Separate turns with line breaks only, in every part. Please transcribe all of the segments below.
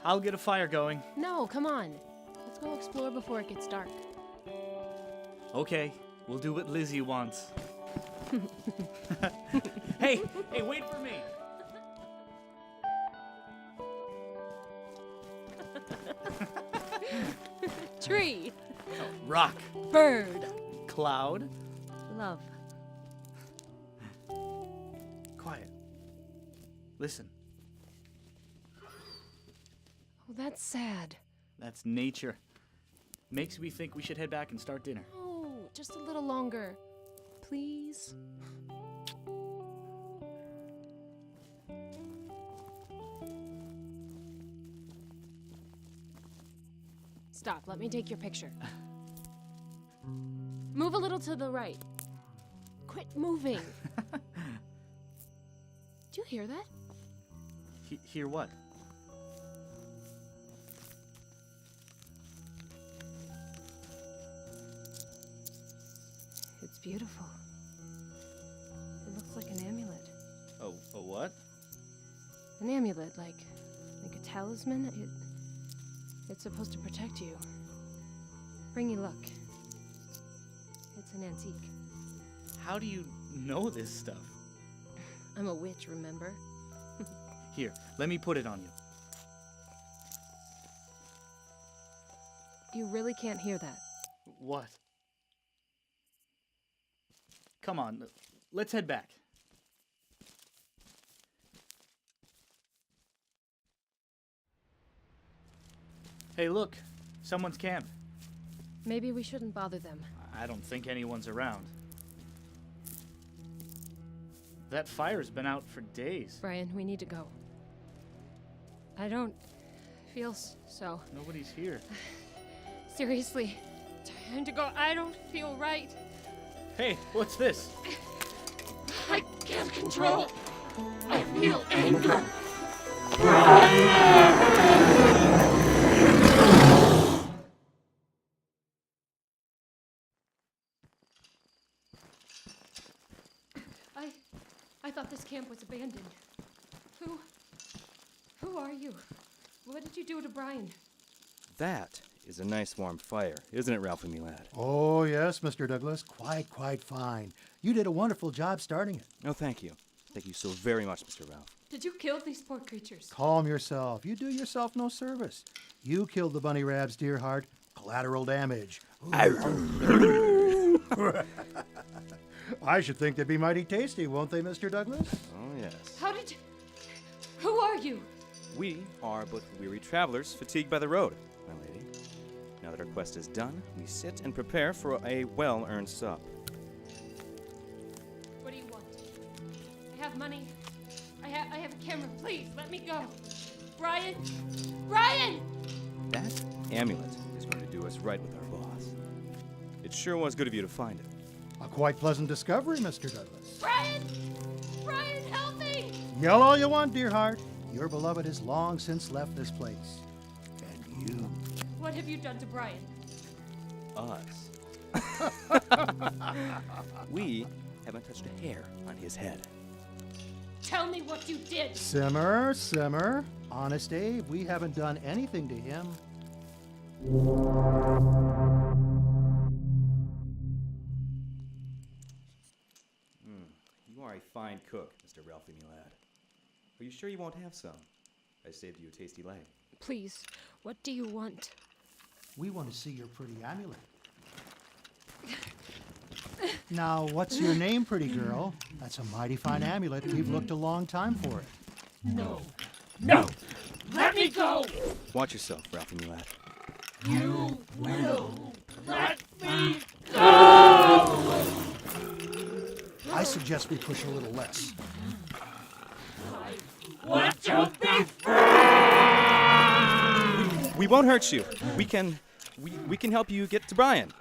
I'll get a fire going.
No, come on. Let's go explore before it gets dark.
Okay, we'll do what Lizzie wants. Hey, wait for me.
Tree.
Oh, rock.
Bird.
Cloud.
Love.
Quiet. Listen.
Oh, that's sad.
That's nature. Makes me think we should head back and start dinner.
Oh, just a little longer. Please? Stop, let me take your picture. Move a little to the right. Quit moving. Do you hear that?
Hear what?
It's beautiful. It looks like an amulet.
Oh, a what?
An amulet, like a talisman. It's supposed to protect you. Bring you luck. It's an antique.
How do you know this stuff?
I'm a witch, remember?
Here, let me put it on you.
You really can't hear that.
What? Come on, let's head back. Hey, look, someone's camped.
Maybe we shouldn't bother them.
I don't think anyone's around. That fire's been out for days.
Brian, we need to go. I don't feel so.
Nobody's here.
Seriously, time to go. I don't feel right.
Hey, what's this?
I can't control. I feel anger.
I thought this camp was abandoned. Who are you? What did you do to Brian?
That is a nice warm fire, isn't it, Ralphie, me lad?
Oh, yes, Mr. Douglas. Quite fine. You did a wonderful job starting it.
Oh, thank you. Thank you so very much, Mr. Ralph.
Did you kill these poor creatures?
Calm yourself. You do yourself no service. You killed the bunny rabs, dear heart. Collateral damage. I should think they'd be mighty tasty, won't they, Mr. Douglas?
Oh, yes.
How did you... Who are you?
We are but weary travelers, fatigued by the road, my lady. Now that our quest is done, we sit and prepare for a well-earned sup.
What do you want? I have money. I have a camera. Please, let me go. Brian! Brian!
That amulet is going to do us right with our boss. It sure was good of you to find it.
A quite pleasant discovery, Mr. Douglas.
Brian! Brian, help me!
Yell all you want, dear heart. Your beloved has long since left this place. And you.
What have you done to Brian?
Us. We haven't touched a hair on his head.
Tell me what you did!
Simmer, simmer. Honest Abe, we haven't done anything to him.
You are a fine cook, Mr. Ralphie, me lad. Are you sure you won't have some? I saved you a tasty leg.
Please, what do you want?
We want to see your pretty amulet. Now, what's your name, pretty girl? That's a mighty fine amulet. We've looked a long time for it.
No. No! Let me go!
Watch yourself, Ralphie, me lad.
You will let me go!
I suggest we push a little less.
Want to be free!
We won't hurt you. We can help you get to Brian.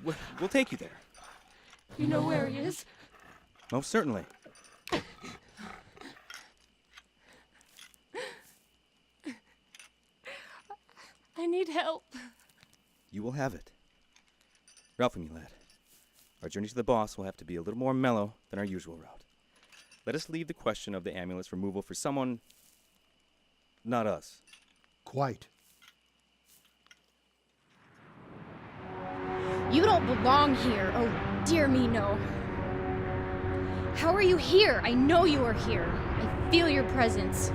We'll take you there.
You know where he is?
Most certainly.
I need help.
You will have it. Ralphie, me lad. Our journey to the boss will have to be a little more mellow than our usual route. Let us leave the question of the amulet's removal for someone... not us.
Quite.
You don't belong here. Oh, dear me, no. How are you here? I know you are here. I feel your presence.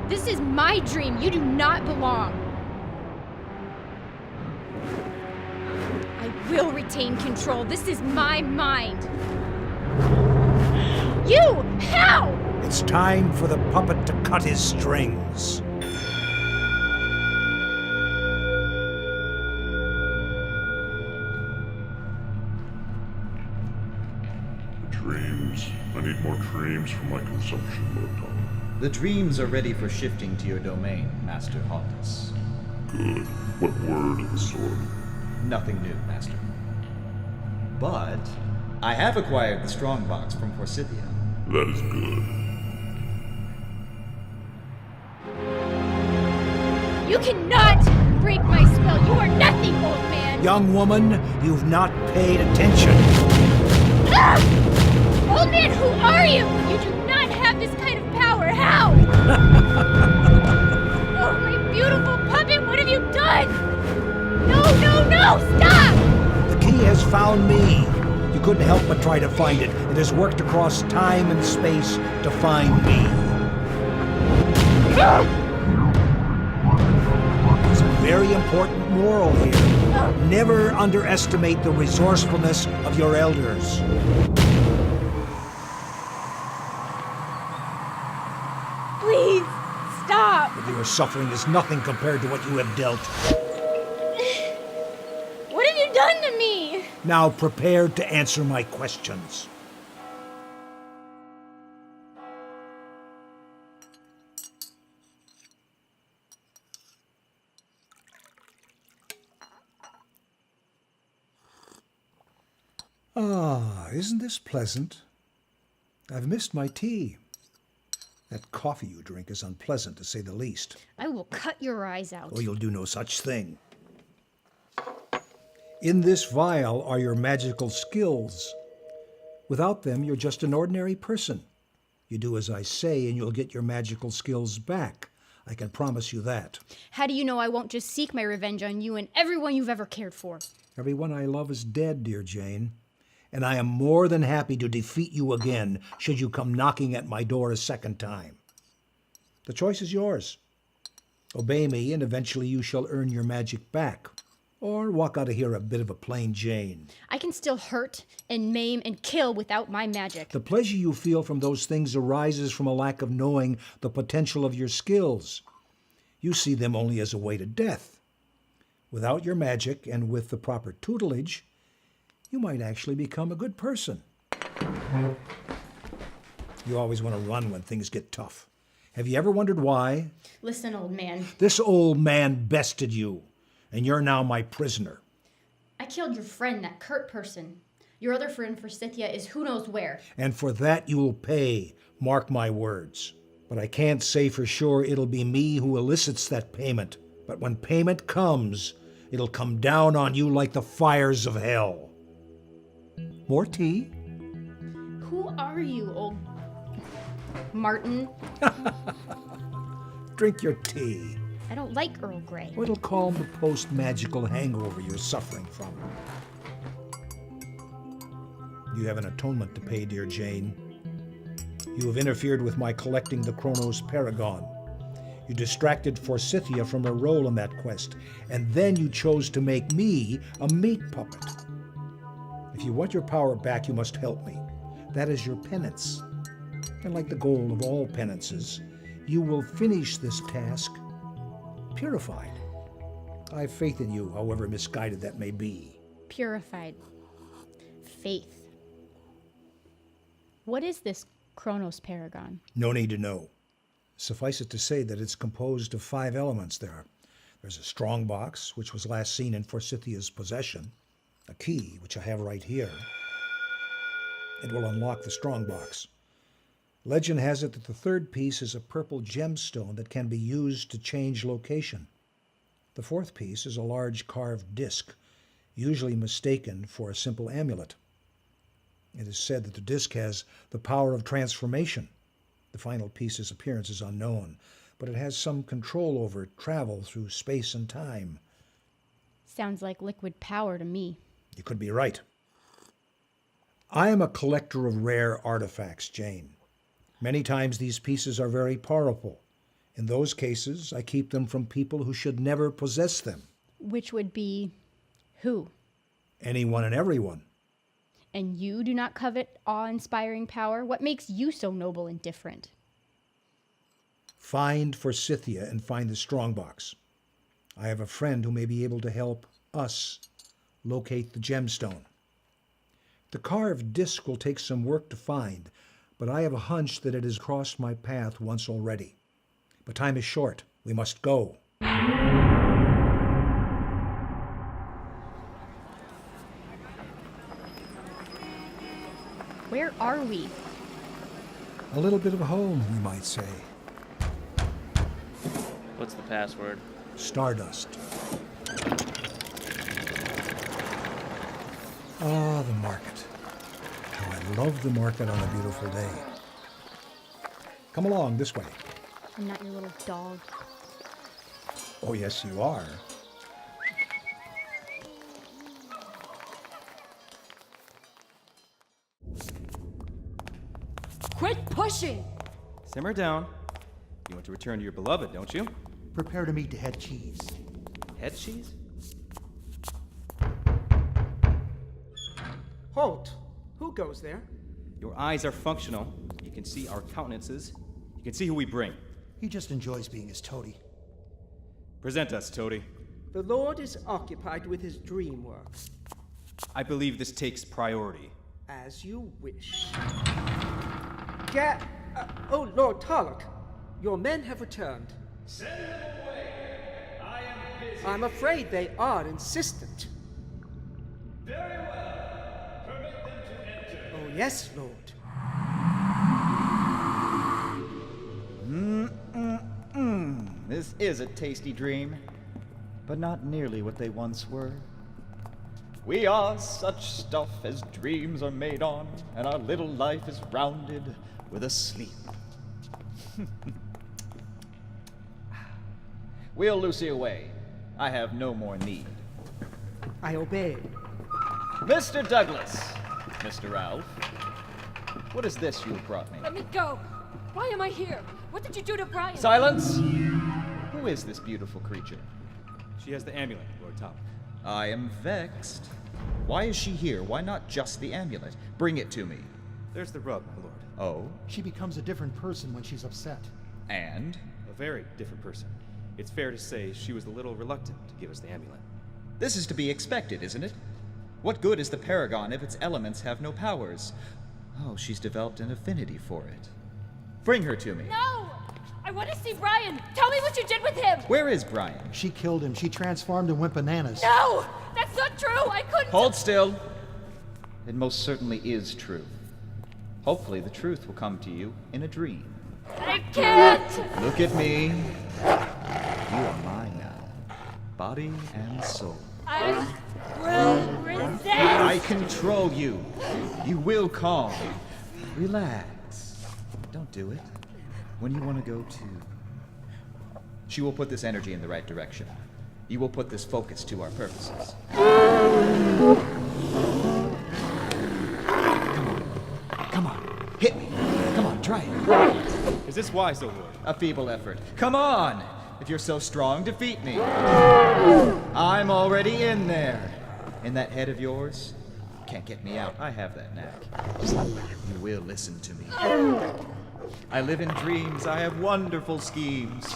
This is my dream. You do not belong. I will retain control. This is my mind. You! How?
It's time for the puppet to cut his strings.
Dreams. I need more dreams for my consumption, Lord Tallak.
The dreams are ready for shifting to your domain, Master Halldis.
Good. What word of the sword?
Nothing new, Master. But I have acquired the strongbox from Forsythia.
That is good.
You cannot break my spell. You are nothing, old man.
Young woman, you've not paid attention.
Ah! Old man, who are you? You do not have this kind of power. How? Oh, my beautiful puppet, what have you done? No, no, no! Stop!
The key has found me. You couldn't help but try to find it. It has worked across time and space to find me. There's a very important moral here. Never underestimate the resourcefulness of your elders.
Please, stop!
But your suffering is nothing compared to what you have dealt.
What have you done to me?
Now prepare to answer my questions. Ah, isn't this pleasant? I've missed my tea. That coffee you drink is unpleasant, to say the least.
I will cut your eyes out.
Oh, you'll do no such thing. In this vial are your magical skills. Without them, you're just an ordinary person. You do as I say, and you'll get your magical skills back. I can promise you that.
How do you know I won't just seek my revenge on you and everyone you've ever cared for?
Everyone I love is dead, dear Jane. And I am more than happy to defeat you again, should you come knocking at my door a second time. The choice is yours. Obey me, and eventually you shall earn your magic back. Or walk out of here a bit of a plain Jane.
I can still hurt and maim and kill without my magic.
The pleasure you feel from those things arises from a lack of knowing the potential of your skills. You see them only as a way to death. Without your magic and with the proper tutelage, you might actually become a good person. You always want to run when things get tough. Have you ever wondered why?
Listen, old man.
This old man bested you, and you're now my prisoner.
I killed your friend, that Kurt person. Your other friend, Forsythia, is who knows where.
And for that you'll pay, mark my words. But I can't say for sure it'll be me who elicits that payment. But when payment comes, it'll come down on you like the fires of hell. More tea?
Who are you, old Martin?
Drink your tea.
I don't like Earl Grey.
It'll calm the post-magical hangover you're suffering from. You have an atonement to pay, dear Jane. You have interfered with my collecting the Chronos Paragon. You distracted Forsythia from her role in that quest, and then you chose to make me a meat puppet. If you want your power back, you must help me. That is your penance. And like the goal of all penances, you will finish this task purified. I have faith in you, however misguided that may be.
Purified. Faith. What is this Chronos Paragon?
No need to know. Suffice it to say that it's composed of 5 elements there. There's a strong box, which was last seen in Forsythia's possession. A key, which I have right here. It will unlock the strong box. Legend has it that the 3rd piece is a purple gemstone that can be used to change location. The 4th piece is a large carved disc, usually mistaken for a simple amulet. It is said that the disc has the power of transformation. The final piece's appearance is unknown, but it has some control over travel through space and time.
Sounds like liquid power to me.
You could be right. I am a collector of rare artifacts, Jane. Many times these pieces are very powerful. In those cases, I keep them from people who should never possess them.
Which would be who?
Anyone and everyone.
And you do not covet awe-inspiring power? What makes you so noble and different?
Find Forsythia and find the strongbox. I have a friend who may be able to help us locate the gemstone. The carved disc will take some work to find, but I have a hunch that it has crossed my path once already. But time is short. We must go.
Where are we?
A little bit of home, you might say.
What's the password?
Stardust. Ah, the market. How I love the market on a beautiful day. Come along, this way.
I'm not your little dog.
Oh, yes, you are.
Quit pushing!
Simmer down. You want to return to your beloved, don't you?
Prepare to meet the head cheese.
Head cheese?
Halt! Who goes there?
Your eyes are functional. You can see our countenances. You can see who we bring.
He just enjoys being his toady.
Present us, Toady.
The Lord is occupied with his dream work.
I believe this takes priority.
As you wish. Oh, Lord Tallak, your men have returned.
Send them away. I am busy.
I'm afraid they are insistent.
Very well. Permit them to enter.
Oh, yes, Lord.
This is a tasty dream, but not nearly what they once were. We are such stuff as dreams are made on, and our little life is rounded with a sleep. Wheel Lucy away. I have no more need.
I obey.
Mr. Douglas, Mr. Ralph, what is this you have brought me?
Let me go! Why am I here? What did you do to Brian?
Silence! Who is this beautiful creature?
She has the amulet, Lord Tallak.
I am vexed. Why is she here? Why not just the amulet? Bring it to me.
There's the rub, my lord.
Oh?
She becomes a different person when she's upset.
And?
A very different person. It's fair to say she was a little reluctant to give us the amulet.
This is to be expected, isn't it? What good is the Paragon if its elements have no powers? Oh, she's developed an affinity for it. Bring her to me.
No! I want to see Brian! Tell me what you did with him!
Where is Brian?
She killed him. She transformed and went bananas.
No! That's not true! I couldn't—
Hold still. It most certainly is true. Hopefully the truth will come to you in a dream.
I can't!
Look at me. You are mine now. Body and soul.
I will resist!
I control you. You will calm. Relax. Don't do it. When you want to go to... She will put this energy in the right direction. You will put this focus to our purposes. Come on. Hit me. Come on, try it.
Is this wise, O Lord?
A feeble effort. Come on! If you're so strong, defeat me. I'm already in there. In that head of yours? Can't get me out. I have that knack. You will listen to me. I live in dreams. I have wonderful schemes.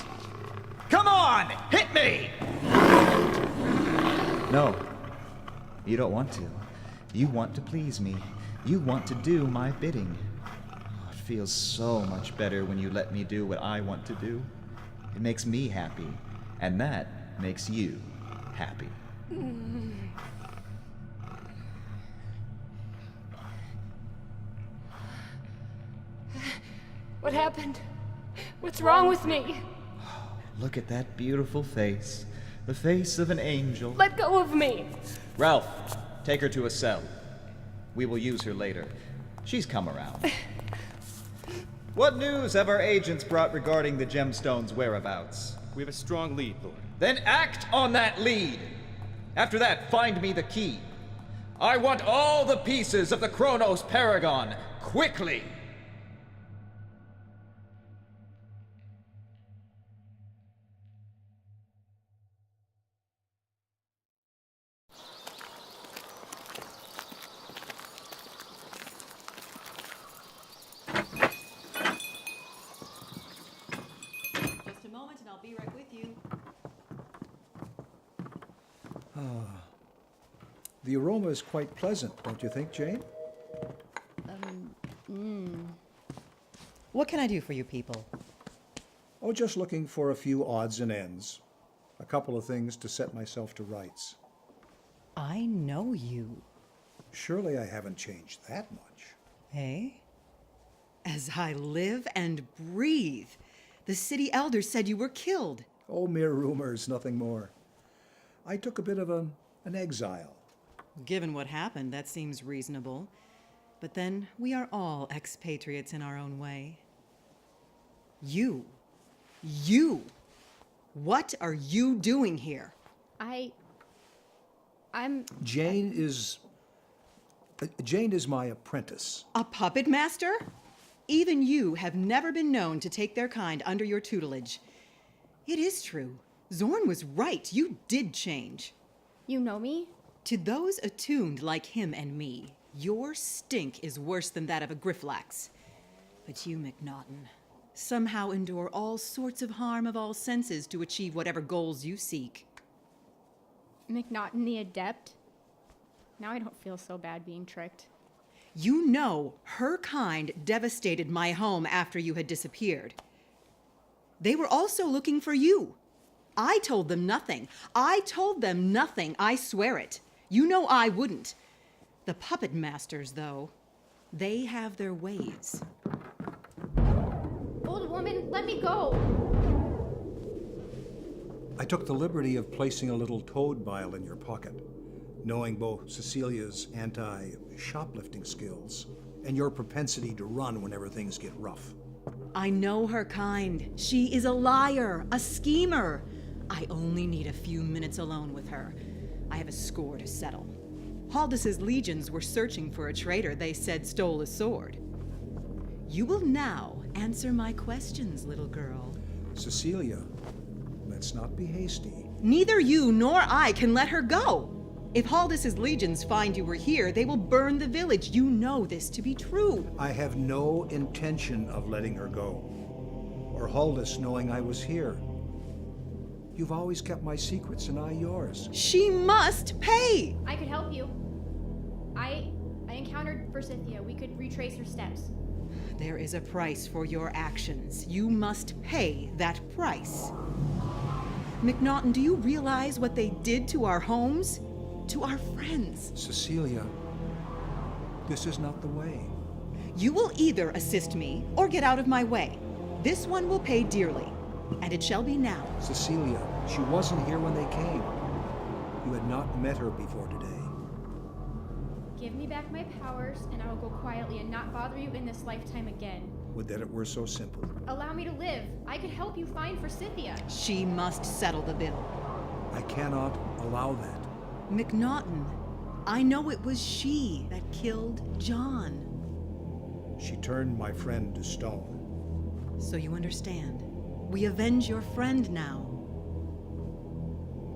Come on! Hit me! No. You don't want to. You want to please me. You want to do my bidding. Oh, it feels so much better when you let me do what I want to do. It makes me happy, and that makes you happy.
What happened? What's wrong with me?
Look at that beautiful face. The face of an angel.
Let go of me!
Ralph, take her to a cell. We will use her later. She's come around. What news have our agents brought regarding the gemstone's whereabouts?
We have a strong lead, Lord.
Then act on that lead! After that, find me the key. I want all the pieces of the Chronos Paragon, quickly!
Just a moment and I'll be right with you.
The aroma is quite pleasant, don't you think, Jane?
What can I do for you people?
Oh, just looking for a few odds and ends. A couple of things to set myself to rights.
I know you.
Surely I haven't changed that much.
Hey? As I live and breathe. The city elders said you were killed.
Oh, mere rumors, nothing more. I took a bit of an exile.
Given what happened, that seems reasonable. But then we are all expatriates in our own way. You. What are you doing here?
I'm...
Jane is my apprentice.
A puppet master? Even you have never been known to take their kind under your tutelage. It is true. Zorn was right. You did change.
You know me?
To those attuned like him and me, your stink is worse than that of a Grifflax. But you, McNaughton, somehow endure all sorts of harm of all senses to achieve whatever goals you seek.
McNaughton the Adept? Now I don't feel so bad being tricked.
You know her kind devastated my home after you had disappeared. They were also looking for you. I told them nothing. I swear it. You know I wouldn't. The puppet masters, though, they have their ways.
Old woman, let me go!
I took the liberty of placing a little toad vial in your pocket, knowing both Cecilia's anti-shoplifting skills and your propensity to run whenever things get rough.
I know her kind. She is a liar, a schemer. I only need a few minutes alone with her. I have a score to settle. Halldis's legions were searching for a traitor they said stole a sword. You will now answer my questions, little girl.
Cecilia, let's not be hasty.
Neither you nor I can let her go. If Halldis's legions find you were here, they will burn the village. You know this to be true.
I have no intention of letting her go, or Halldis knowing I was here. You've always kept my secrets and I yours.
She must pay!
I could help you. I encountered Forsythia. We could retrace her steps.
There is a price for your actions. You must pay that price. McNaughton, do you realize what they did to our homes? To our friends?
Cecilia, this is not the way.
You will either assist me or get out of my way. This one will pay dearly, and it shall be now.
Cecilia, she wasn't here when they came. You had not met her before today.
Give me back my powers, and I will go quietly and not bother you in this lifetime again.
Would that it were so simple.
Allow me to live. I could help you find Forsythia.
She must settle the bill.
I cannot allow that.
McNaughton, I know it was she that killed John.
She turned my friend to stone.
So you understand. We avenge your friend now.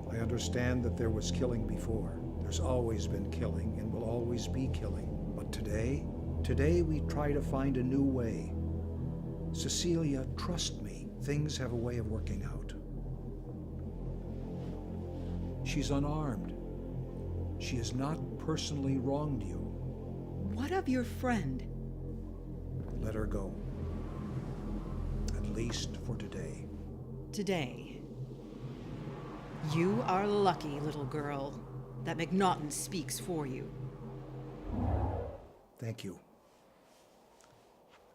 I understand that there was killing before. There's always been killing and will always be killing. But today we try to find a new way. Cecilia, trust me, things have a way of working out. She's unarmed. She has not personally wronged you.
What of your friend?
Let her go. At least for today.
Today. You are lucky, little girl, that McNaughton speaks for you.
Thank you.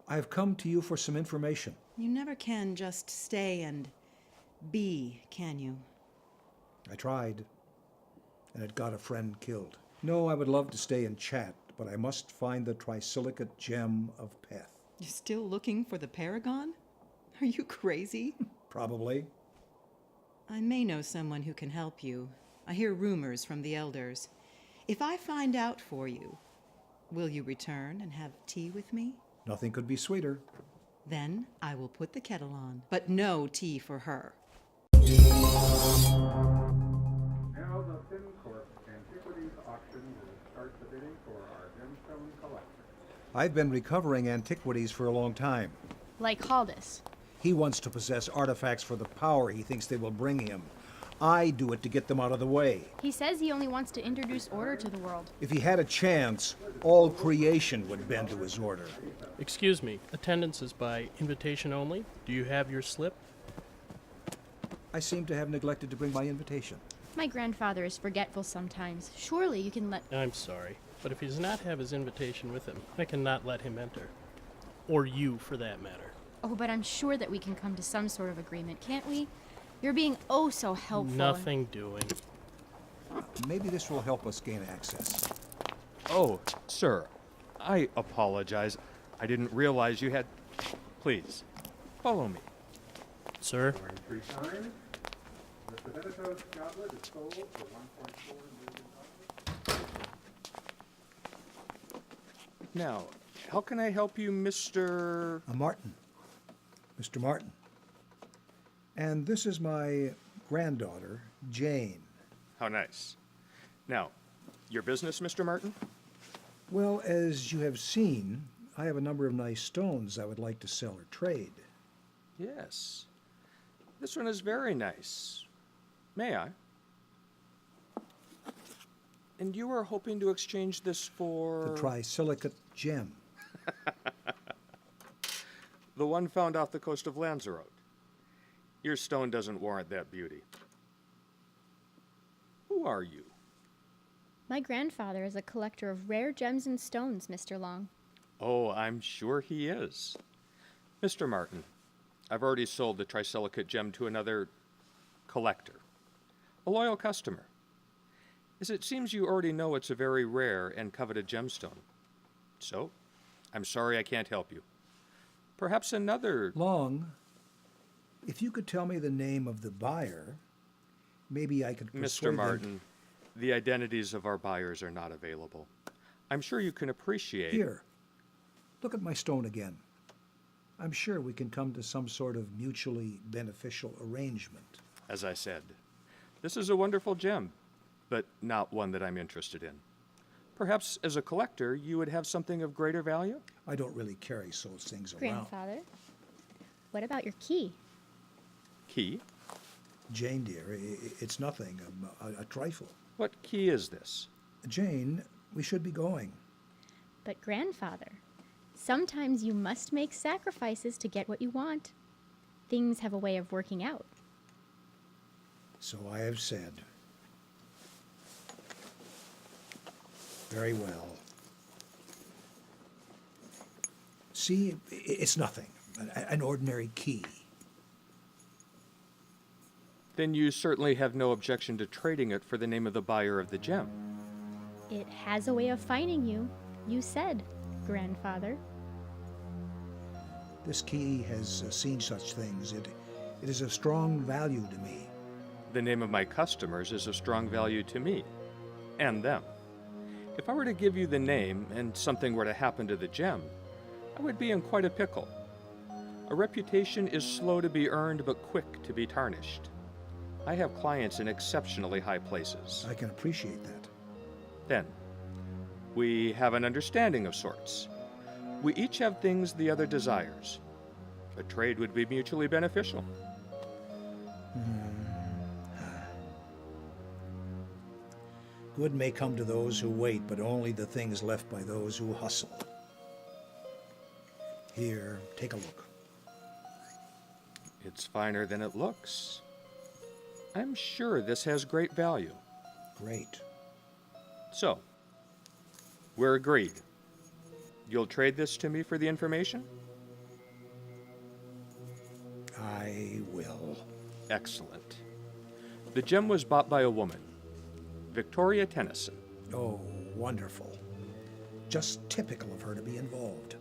I've come to you for some information.
You never can just stay and be, can you?
I tried, and it got a friend killed. No, I would love to stay and chat, but I must find the trisilicate gem of Peth.
You're still looking for the Paragon? Are you crazy?
Probably.
I may know someone who can help you. I hear rumors from the elders. If I find out for you, will you return and have tea with me?
Nothing could be sweeter.
Then I will put the kettle on, but no tea for her.
Now the Fencorp Antiquities auction will start the bidding for our gemstone collection.
I've been recovering antiquities for a long time.
Like Halldis.
He wants to possess artifacts for the power he thinks they will bring him. I do it to get them out of the way.
He says he only wants to introduce order to the world.
If he had a chance, all creation would bend to his order.
Excuse me, attendance is by invitation only. Do you have your slip?
I seem to have neglected to bring my invitation.
My grandfather is forgetful sometimes. Surely you can let...
I'm sorry, but if he does not have his invitation with him, I cannot let him enter. Or you, for that matter.
Oh, but I'm sure that we can come to some sort of agreement, can't we? You're being oh so helpful.
Nothing doing.
Maybe this will help us gain access.
Oh, sir, I apologize. I didn't realize you had... Please, follow me.
Sir?
23 times. Mr. Benito's goblet is sold for $1.4 million.
Now, how can I help you, Mr...
Martin. Mr. Martin. And this is my granddaughter, Jane.
How nice. Now, your business, Mr. Martin?
Well, as you have seen, I have a number of nice stones I would like to sell or trade.
Yes. This one is very nice. May I? And you are hoping to exchange this for...
The trisilicate gem.
The one found off the coast of Lanzarote. Your stone doesn't warrant that beauty. Who are you?
My grandfather is a collector of rare gems and stones, Mr. Long.
Oh, I'm sure he is. Mr. Martin, I've already sold the trisilicate gem to another collector, a loyal customer. As it seems you already know it's a very rare and coveted gemstone. So, I'm sorry I can't help you. Perhaps another...
Long, if you could tell me the name of the buyer, maybe I could persuade
Mr. Martin, the identities of our buyers are not available. I'm sure you can appreciate...
Here, look at my stone again. I'm sure we can come to some sort of mutually beneficial arrangement.
As I said, this is a wonderful gem, but not one that I'm interested in. Perhaps as a collector, you would have something of greater value?
I don't really carry those things around.
Grandfather, what about your key?
Key?
Jane, dear, it's nothing, a trifle.
What key is this?
Jane, we should be going.
But grandfather, sometimes you must make sacrifices to get what you want. Things have a way of working out.
So I have said. Very well. See, it's nothing. An ordinary key.
Then you certainly have no objection to trading it for the name of the buyer of the gem.
It has a way of finding you, you said, grandfather.
This key has seen such things. It is of strong value to me.
The name of my customers is of strong value to me, and them. If I were to give you the name and something were to happen to the gem, I would be in quite a pickle. A reputation is slow to be earned but quick to be tarnished. I have clients in exceptionally high places.
I can appreciate that.
Then, we have an understanding of sorts. We each have things the other desires. A trade would be mutually beneficial.
Good may come to those who wait, but only the things left by those who hustle. Here, take a look.
It's finer than it looks. I'm sure this has great value.
Great.
So, we're agreed. You'll trade this to me for the information?
I will.
Excellent. The gem was bought by a woman, Victoria Tennyson.
Oh, wonderful. Just typical of her to be involved.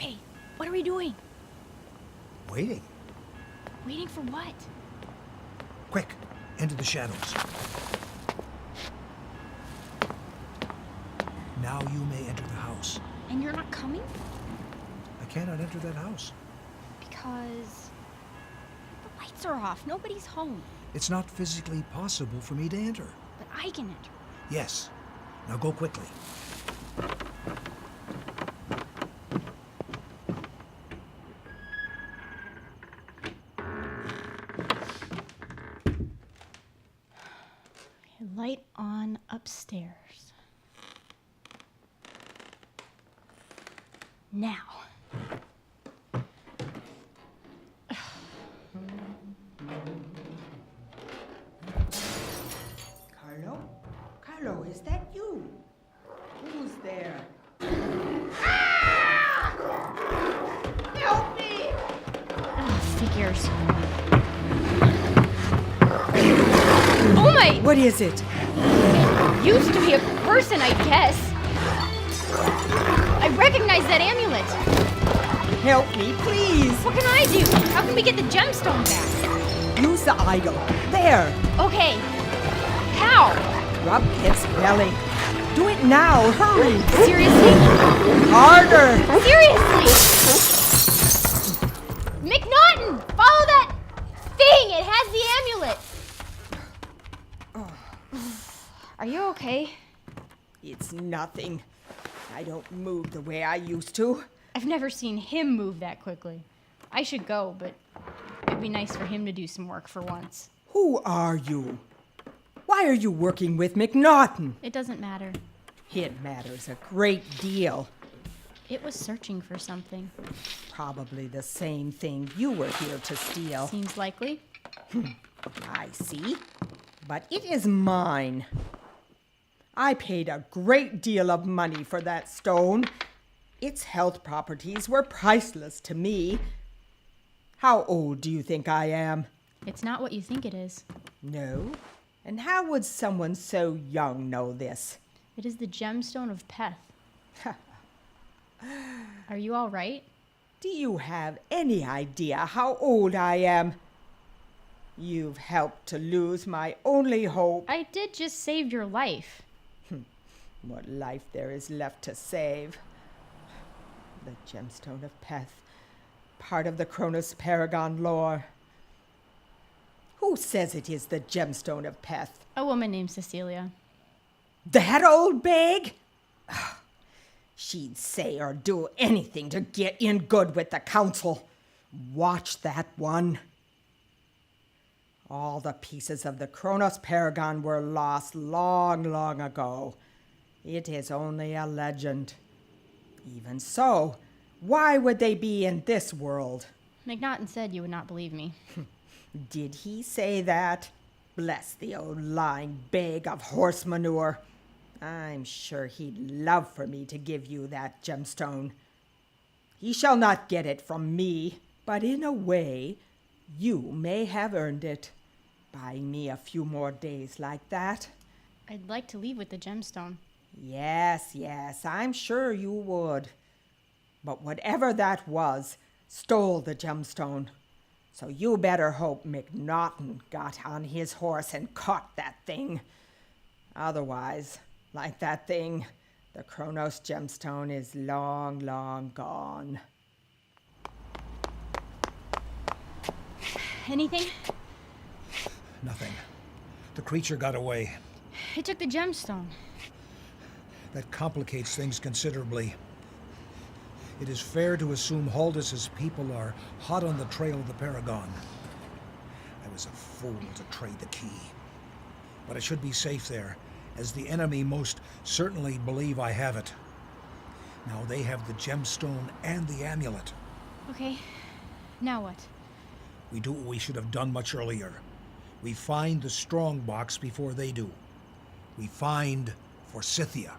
Okay, what are we doing?
Waiting.
Waiting for what?
Quick, into the shadows. Now you may enter the house.
And you're not coming?
I cannot enter that house.
Because the lights are off. Nobody's home.
It's not physically possible for me to enter.
But I can enter.
Yes. Now go quickly.
Light on upstairs. Now.
Carlo, is that you? Who's there? Help me!
Figures. Oh my!
What is it?
It used to be a person, I guess. I recognize that amulet.
Help me, please!
What can I do? How can we get the gemstone back?
Use the idol. There!
Okay. How?
Rub its belly. Do it now, hurry!
Seriously?
Harder!
Seriously! McNaughton! Follow that thing! It has the amulet! Are you okay?
It's nothing. I don't move the way I used to.
I've never seen him move that quickly. I should go, but it'd be nice for him to do some work for once.
Who are you? Why are you working with McNaughton?
It doesn't matter.
It matters a great deal.
It was searching for something.
Probably the same thing you were here to steal.
Seems likely.
I see. But it is mine. I paid a great deal of money for that stone. Its health properties were priceless to me. How old do you think I am?
It's not what you think it is.
No? And how would someone so young know this?
It is the gemstone of Peth. Are you all right?
Do you have any idea how old I am? You've helped to lose my only hope.
I did just save your life.
What life there is left to save. The gemstone of Peth, part of the Chronos Paragon lore. Who says it is the gemstone of Peth?
A woman named Cecilia.
That old bag? She'd say or do anything to get in good with the council. Watch that one. All the pieces of the Chronos Paragon were lost long, long ago. It is only a legend. Even so, why would they be in this world?
McNaughton said you would not believe me.
Did he say that? Bless the old lying bag of horse manure. I'm sure he'd love for me to give you that gemstone. He shall not get it from me, but in a way, you may have earned it. Buying me a few more days like that.
I'd like to leave with the gemstone.
Yes, I'm sure you would. But whatever that was, stole the gemstone. So you better hope McNaughton got on his horse and caught that thing. Otherwise, like that thing, the Chronos gemstone is long, long gone.
Anything?
Nothing. The creature got away.
It took the gemstone.
That complicates things considerably. It is fair to assume Halldis' people are hot on the trail of the Paragon. I was a fool to trade the key. But I should be safe there, as the enemy most certainly believe I have it. Now they have the gemstone and the amulet.
Okay, now what?
We do what we should have done much earlier. We find the strong box before they do. We find Forsythia.